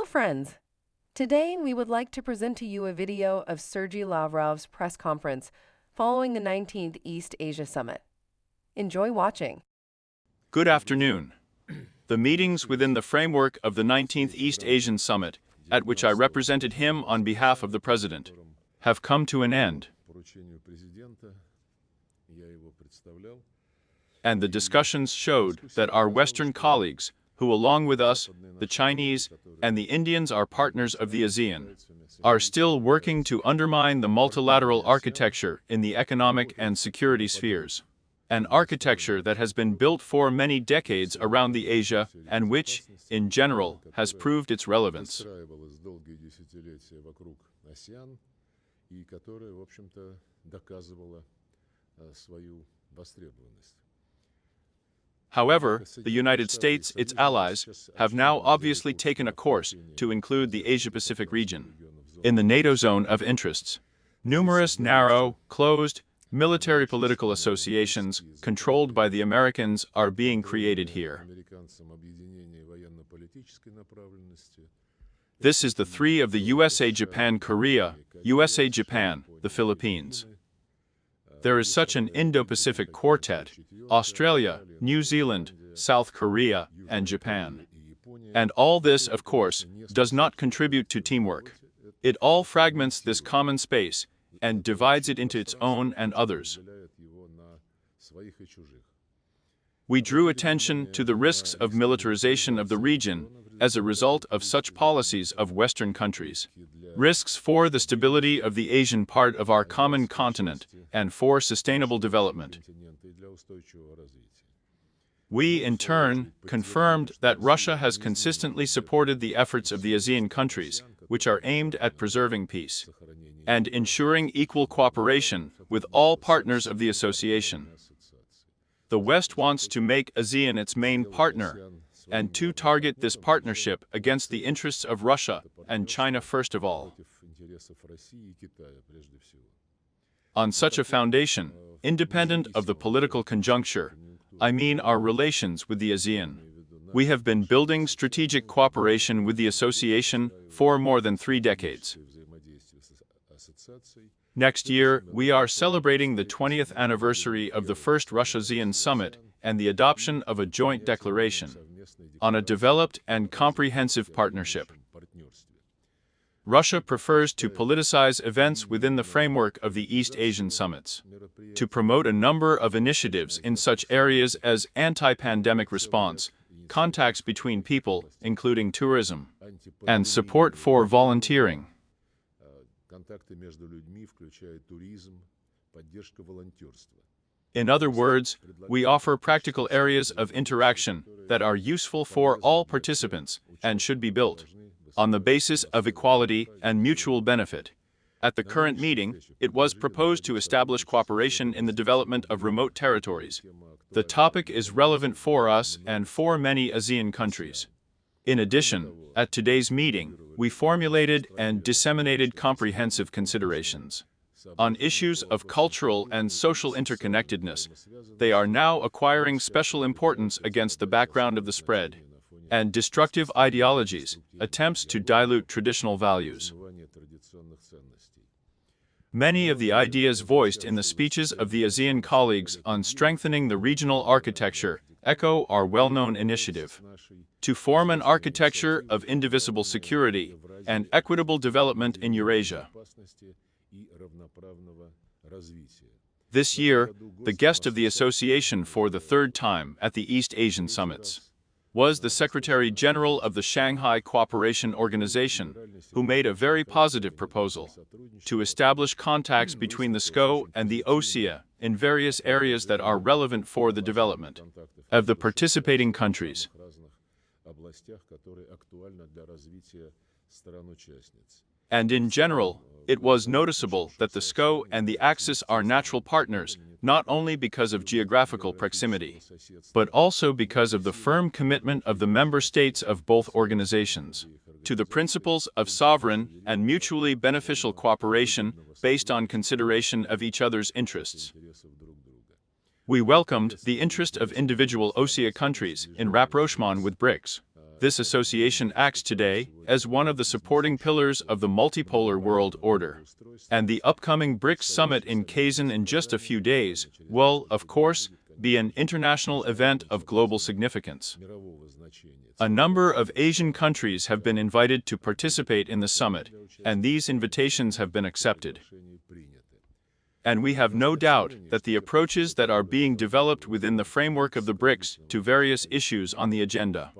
Hello, friends. Today, we would like to present to you a video of Sergei Lavrov's press conference following the 19th East Asia Summit. Enjoy watching. Good afternoon. The meetings within the framework of the 19th East Asian Summit, at which I represented him on behalf of the President, have come to an end. And the discussions showed that our Western colleagues, who along with us, the Chinese, and the Indians are partners of the ASEAN, are still working to undermine the multilateral architecture in the economic and security spheres. An architecture that has been built for many decades around the Asia and which, in general, has proved its relevance. However, the United States, its allies, have now obviously taken a course to include the Asia-Pacific region in the NATO zone of interests. Numerous narrow, closed, military political associations controlled by the Americans are being created here. This is the three of the USA-Japan-Korea, USA-Japan, the Philippines. There is such an Indo-Pacific quartet: Australia, New Zealand, South Korea, and Japan. And all this, of course, does not contribute to teamwork. It all fragments this common space and divides it into its own and others. We drew attention to the risks of militarization of the region as a result of such policies of Western countries. Risks for the stability of the Asian part of our common continent and for sustainable development. We, in turn, confirmed that Russia has consistently supported the efforts of the ASEAN countries, which are aimed at preserving peace and ensuring equal cooperation with all partners of the association. The West wants to make ASEAN its main partner and to target this partnership against the interests of Russia and China first of all. On such a foundation, independent of the political conjuncture, I mean our relations with the ASEAN, we have been building strategic cooperation with the association for more than 3 decades. Next year, we are celebrating the 20th anniversary of the first Russia-ASEAN summit and the adoption of a joint declaration on a developed and comprehensive partnership. Russia prefers to politicize events within the framework of the East Asian summits, to promote a number of initiatives in such areas as anti-pandemic response, contacts between people, including tourism, and support for volunteering. In other words, we offer practical areas of interaction that are useful for all participants and should be built on the basis of equality and mutual benefit. At the current meeting, it was proposed to establish cooperation in the development of remote territories. The topic is relevant for us and for many ASEAN countries. In addition, at today's meeting, we formulated and disseminated comprehensive considerations on issues of cultural and social interconnectedness. They are now acquiring special importance against the background of the spread and destructive ideologies, attempts to dilute traditional values. Many of the ideas voiced in the speeches of the ASEAN colleagues on strengthening the regional architecture echo our well-known initiative to form an architecture of indivisible security and equitable development in Eurasia. This year, the guest of the association for the 3rd time at the East Asian Summits was the Secretary-General of the Shanghai Cooperation Organization, who made a very positive proposal to establish contacts between the SCO and the OSEA in various areas that are relevant for the development of the participating countries. And in general, it was noticeable that the SCO and the Axis are natural partners, not only because of geographical proximity, but also because of the firm commitment of the member states of both organizations to the principles of sovereign and mutually beneficial cooperation based on consideration of each other's interests. We welcomed the interest of individual OSEA countries in rapprochement with BRICS. This association acts today as one of the supporting pillars of the multipolar world order. And the upcoming BRICS summit in Kazan in just a few days will, of course, be an international event of global significance. A number of Asian countries have been invited to participate in the summit, and these invitations have been accepted. And we have no doubt that the approaches that are being developed within the framework of the BRICS to various issues on the agenda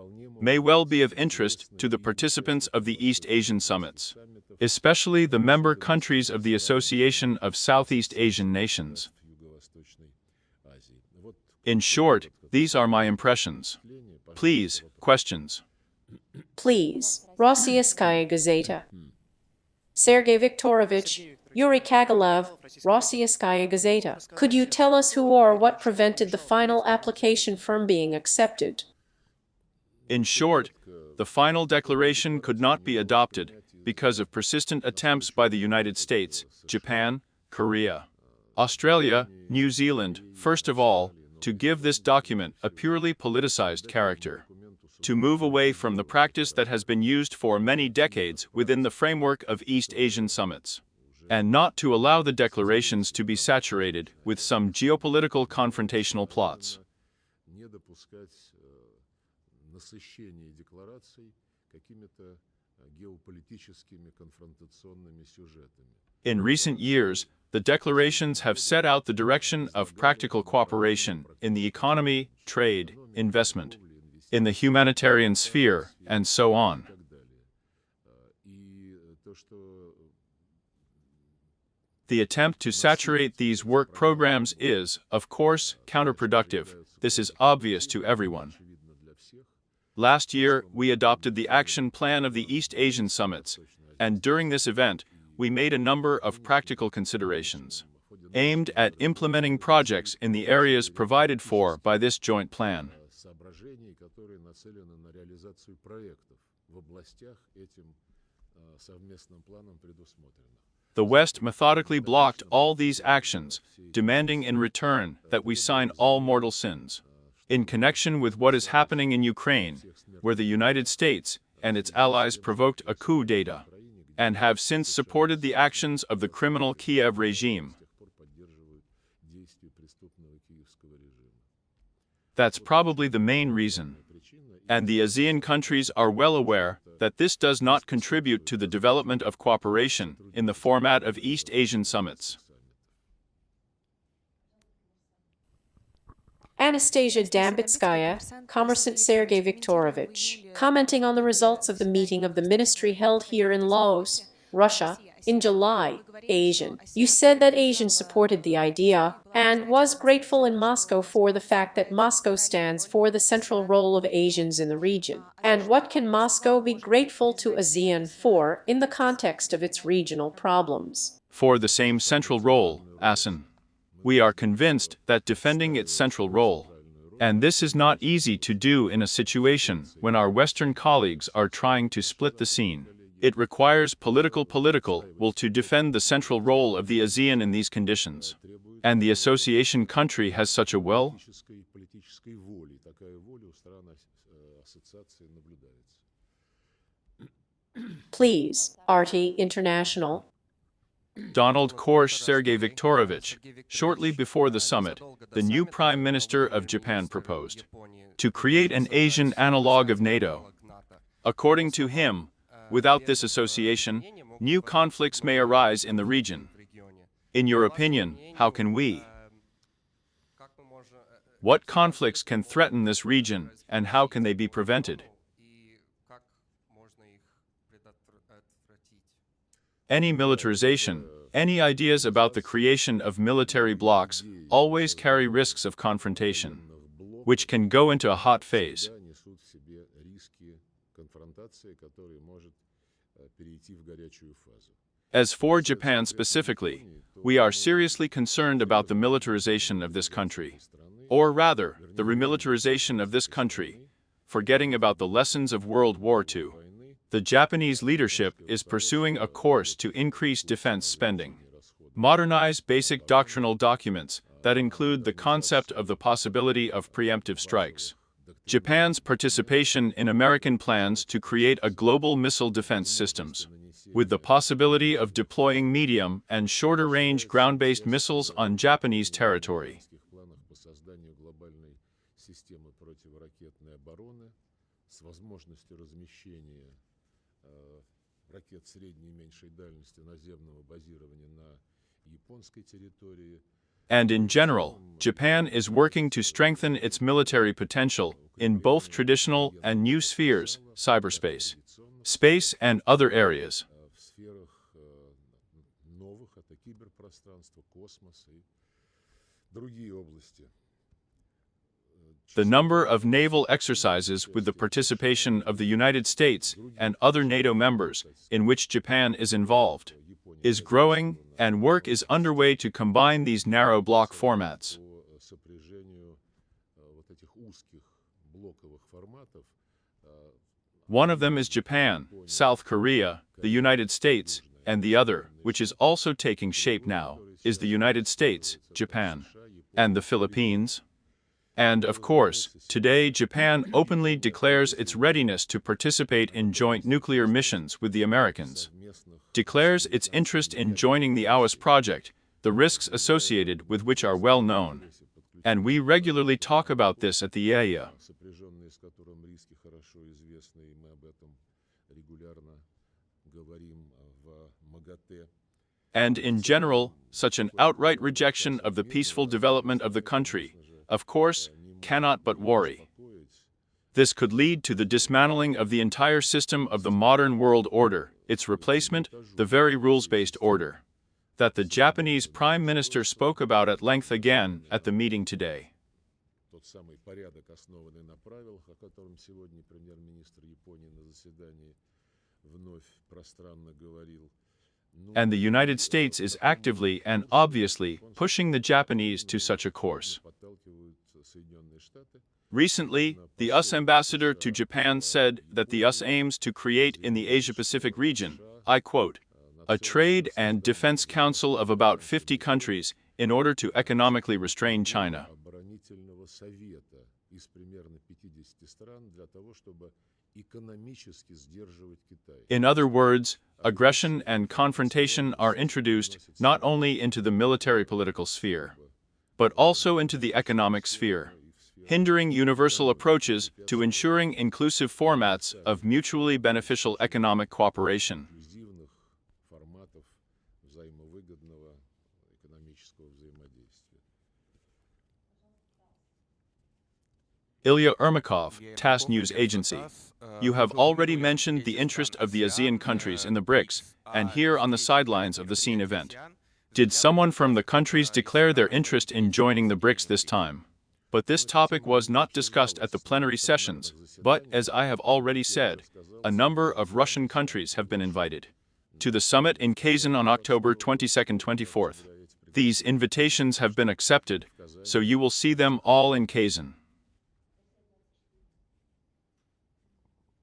may well be of interest to the participants of the East Asian summits, especially the member countries of the Association of Southeast Asian Nations. In short, these are my impressions. Please, questions. Please, Rossiyskaya Gazeta. Sergei Viktorovich, Yuri Kagalev, Rossiyskaya Gazeta. Could you tell us who or what prevented the final application from being accepted? In short, the final declaration could not be adopted because of persistent attempts by the United States, Japan, Korea, Australia, New Zealand, first of all, to give this document a purely politicized character, to move away from the practice that has been used for many decades within the framework of East Asian summits, and not to allow the declarations to be saturated with some geopolitical confrontational plots. In recent years, the declarations have set out the direction of practical cooperation in the economy, trade, investment, in the humanitarian sphere, and so on. The attempt to saturate these work programs is, of course, counterproductive. This is obvious to everyone. Last year, we adopted the action plan of the East Asian summits, and during this event, we made a number of practical considerations aimed at implementing projects in the areas provided for by this joint plan. The West methodically blocked all these actions, demanding in return that we sign all mortal sins. In connection with what is happening in Ukraine, where the United States and its allies provoked a coup d'etat, and have since supported the actions of the criminal Kiev regime. That's probably the main reason. And the ASEAN countries are well aware that this does not contribute to the development of cooperation in the format of East Asian summits. Anastasia Dambitskaya, Kommersant Sergei Viktorovich, commenting on the results of the meeting of the ministry held here in Laos, Russia, in July. Asian. You said that Asian supported the idea and was grateful in Moscow for the fact that Moscow stands for the central role of Asians in the region. And what can Moscow be grateful to ASEAN for in the context of its regional problems? For the same central role, ASEAN. We are convinced that defending its central role, and this is not easy to do in a situation when our Western colleagues are trying to split the scene. It requires political will to defend the central role of the ASEAN in these conditions. And the association country has such a will. Please, RT International. Donald Korsh Sergei Viktorovich, shortly before the summit, the new Prime Minister of Japan proposed to create an Asian analog of NATO. According to him, without this association, new conflicts may arise in the region. In your opinion, how can we? What conflicts can threaten this region, and how can they be prevented? Any militarization, any ideas about the creation of military blocs always carry risks of confrontation, which can go into a hot phase. As for Japan specifically, we are seriously concerned about the militarization of this country, or rather, the remilitarization of this country, forgetting about the lessons of World War II. The Japanese leadership is pursuing a course to increase defense spending, modernize basic doctrinal documents that include the concept of the possibility of preemptive strikes, Japan's participation in American plans to create a global missile defense systems, with the possibility of deploying medium and shorter-range ground-based missiles on Japanese territory. And in general, Japan is working to strengthen its military potential in both traditional and new spheres, cyberspace, space, and other areas. The number of naval exercises with the participation of the United States and other NATO members, in which Japan is involved, is growing, and work is underway to combine these narrow block formats. One of them is Japan, South Korea, the United States, and the other, which is also taking shape now, is the United States, Japan, and the Philippines. And, of course, today Japan openly declares its readiness to participate in joint nuclear missions with the Americans, declares its interest in joining the AWACS project, the risks associated with which are well known. And we regularly talk about this at the IAEA. And in general, such an outright rejection of the peaceful development of the country, of course, cannot but worry. This could lead to the dismantling of the entire system of the modern world order, its replacement, the very rules-based order, that the Japanese Prime Minister spoke about at length again at the meeting today. And the United States is actively and obviously pushing the Japanese to such a course. Recently, the US ambassador to Japan said that the US aims to create in the Asia-Pacific region, I quote, a trade and defense council of about 50 countries in order to economically restrain China. In other words, aggression and confrontation are introduced not only into the military-political sphere, but also into the economic sphere, hindering universal approaches to ensuring inclusive formats of mutually beneficial economic cooperation. Ilya Ermakov, TASS News Agency. You have already mentioned the interest of the ASEAN countries in the BRICS, and here on the sidelines of the scene event. Did someone from the countries declare their interest in joining the BRICS this time? But this topic was not discussed at the plenary sessions, but, as I have already said, a number of Russian countries have been invited to the summit in Kazan on October 22-24. These invitations have been accepted, so you will see them all in Kazan.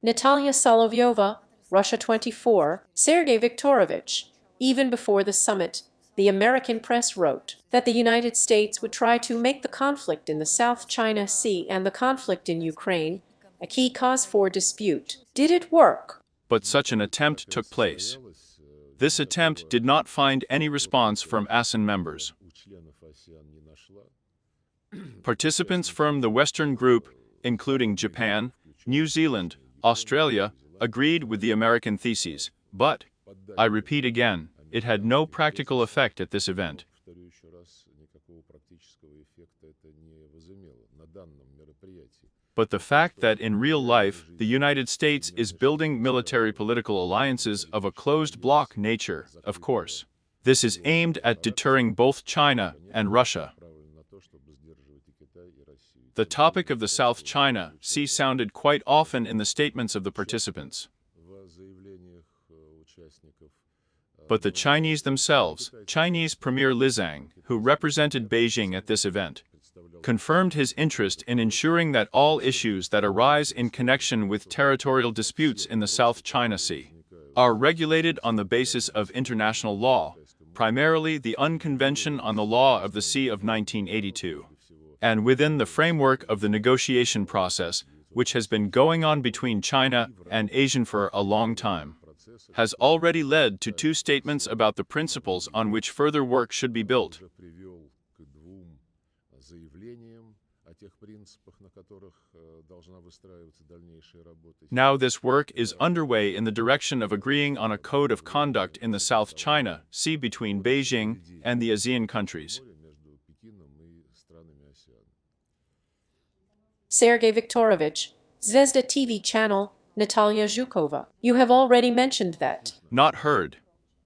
Natalia Solovyova, Russia 24, Sergei Viktorovich. Even before the summit, the American press wrote that the United States would try to make the conflict in the South China Sea and the conflict in Ukraine a key cause for dispute. Did it work? But such an attempt took place. This attempt did not find any response from ASEAN members. Participants from the Western group, including Japan, New Zealand, Australia, agreed with the American theses, but, I repeat again, it had no practical effect at this event. But the fact that in real life, the United States is building military-political alliances of a closed bloc nature, of course. This is aimed at deterring both China and Russia. The topic of the South China Sea sounded quite often in the statements of the participants. But the Chinese themselves, Chinese Premier Li Zhang, who represented Beijing at this event, confirmed his interest in ensuring that all issues that arise in connection with territorial disputes in the South China Sea are regulated on the basis of international law, primarily the Unconvention on the Law of the Sea of 1982. and within the framework of the negotiation process, which has been going on between China and Asia for a long time, has already led to two statements about the principles on which further work should be built. Now this work is underway in the direction of agreeing on a code of conduct in the South China Sea between Beijing and the ASEAN countries. Sergei Viktorovich, Zvezda TV channel, Natalia Zhukova. You have already mentioned that. Not heard.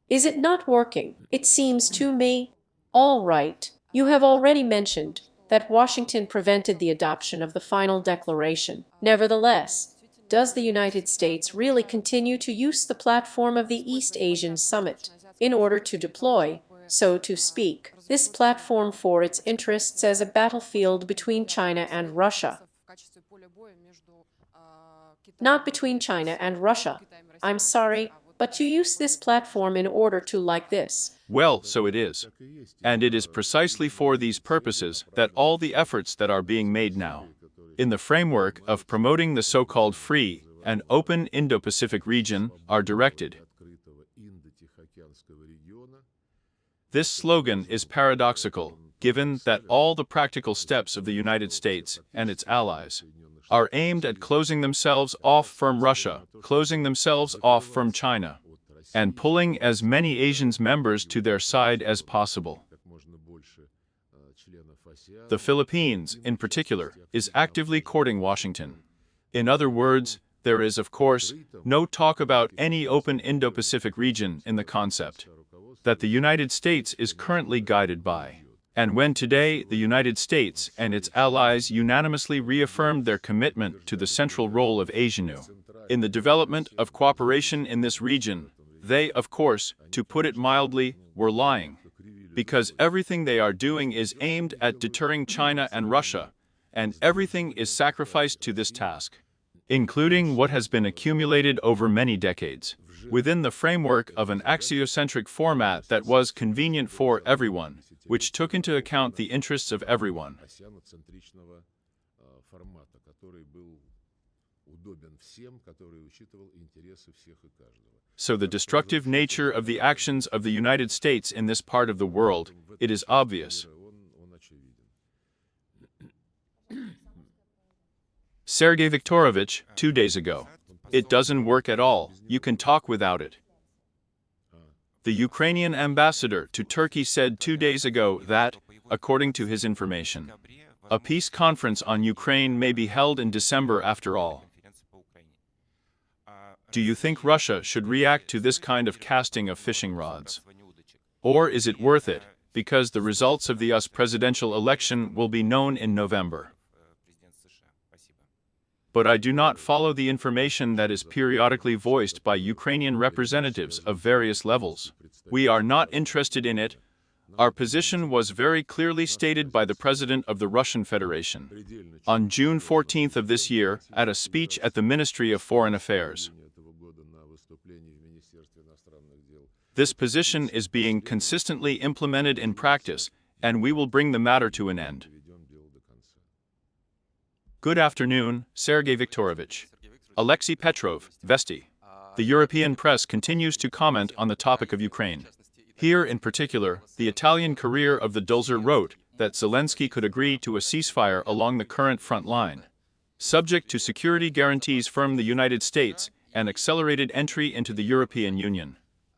Is it not working? It seems to me. All right. You have already mentioned that Washington prevented the adoption of the final declaration. Nevertheless, does the United States really continue to use the platform of the East Asian Summit in order to deploy, so to speak, this platform for its interests as a battlefield between China and Russia? Not between China and Russia. I'm sorry, but you use this platform in order to like this. Well, so it is. And it is precisely for these purposes that all the efforts that are being made now, in the framework of promoting the so-called free and open Indo-Pacific region, are directed. This slogan is paradoxical, given that all the practical steps of the United States and its allies are aimed at closing themselves off from Russia, closing themselves off from China, and pulling as many Asian members to their side as possible. The Philippines, in particular, is actively courting Washington. In other words, there is, of course, no talk about any open Indo-Pacific region in the concept that the United States is currently guided by. And when today the United States and its allies unanimously reaffirmed their commitment to the central role of ASEAN in the development of cooperation in this region, they, of course, to put it mildly, were lying. Because everything they are doing is aimed at deterring China and Russia, and everything is sacrificed to this task, including what has been accumulated over many decades, within the framework of an axiocentric format that was convenient for everyone, which took into account the interests of everyone. So the destructive nature of the actions of the United States in this part of the world, it is obvious. Sergei Viktorovich, 2 days ago. It doesn't work at all. You can talk without it. The Ukrainian ambassador to Turkey said 2 days ago that, according to his information, a peace conference on Ukraine may be held in December after all. Do you think Russia should react to this kind of casting of fishing rods? Or is it worth it, because the results of the US presidential election will be known in November? But I do not follow the information that is periodically voiced by Ukrainian representatives of various levels. We are not interested in it. Our position was very clearly stated by the President of the Russian Federation on June 14th of this year at a speech at the Ministry of Foreign Affairs. This position is being consistently implemented in practice, and we will bring the matter to an end. Good afternoon, Sergei Viktorovich. Alexei Petrov, Vesti. The European press continues to comment on the topic of Ukraine. Here, in particular, the Italian Courier of the Dulzer wrote that Zelensky could agree to a ceasefire along the current front line, subject to security guarantees from the United States and accelerated entry into the European Union.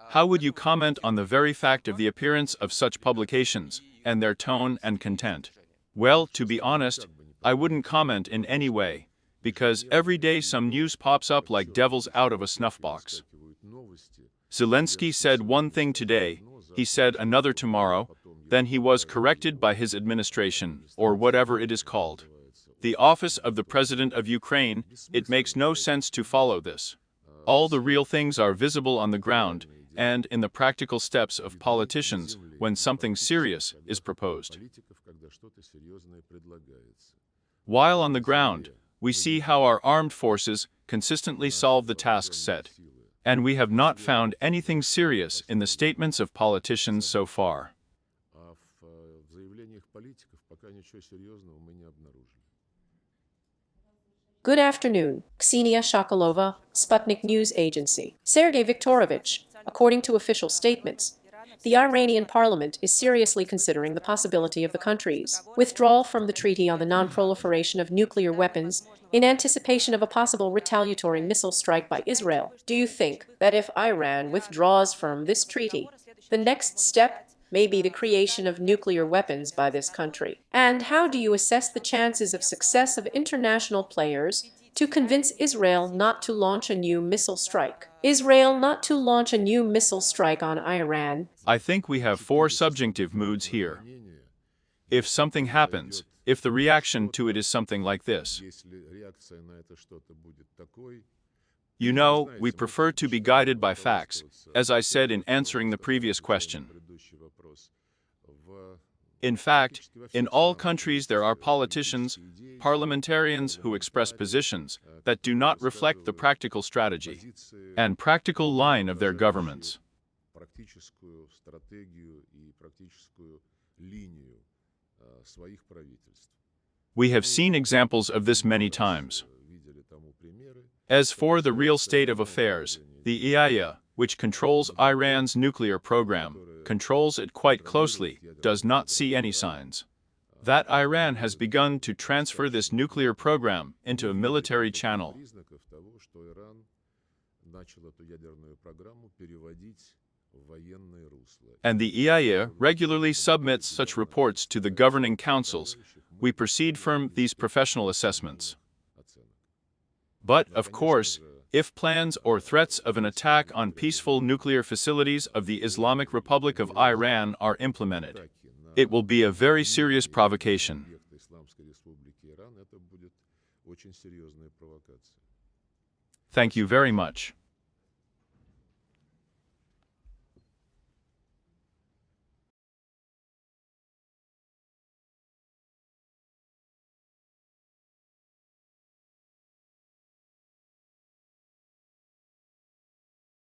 How would you comment on the very fact of the appearance of such publications, and their tone and content? Well, to be honest, I wouldn't comment in any way, because every day some news pops up like devils out of a snuff box. Zelensky said one thing today, he said another tomorrow, then he was corrected by his administration, or whatever it is called. The office of the President of Ukraine, it makes no sense to follow this. All the real things are visible on the ground, and in the practical steps of politicians when something serious is proposed. While on the ground, we see how our armed forces consistently solve the tasks set, and we have not found anything serious in the statements of politicians so far. Good afternoon. Ksenia Shakalova, Sputnik News Agency. Sergei Viktorovich, according to official statements, the Iranian parliament is seriously considering the possibility of the country's withdrawal from the Treaty on the Non-Proliferation of Nuclear Weapons in anticipation of a possible retaliatory missile strike by Israel. Do you think that if Iran withdraws from this treaty, the next step may be the creation of nuclear weapons by this country? And how do you assess the chances of success of international players to convince Israel not to launch a new missile strike? Israel not to launch a new missile strike on Iran? I think we have four subjunctive moods here. If something happens, if the reaction to it is something like this. You know, we prefer to be guided by facts, as I said in answering the previous question. In fact, in all countries there are politicians, parliamentarians who express positions that do not reflect the practical strategy and practical line of their governments. We have seen examples of this many times. As for the real state of affairs, the IAEA, which controls Iran's nuclear program, controls it quite closely, does not see any signs that Iran has begun to transfer this nuclear program into a military channel. And the IAEA regularly submits such reports to the governing councils. We proceed from these professional assessments. But, of course, if plans or threats of an attack on peaceful nuclear facilities of the Islamic Republic of Iran are implemented, it will be a very serious provocation. Thank you very much.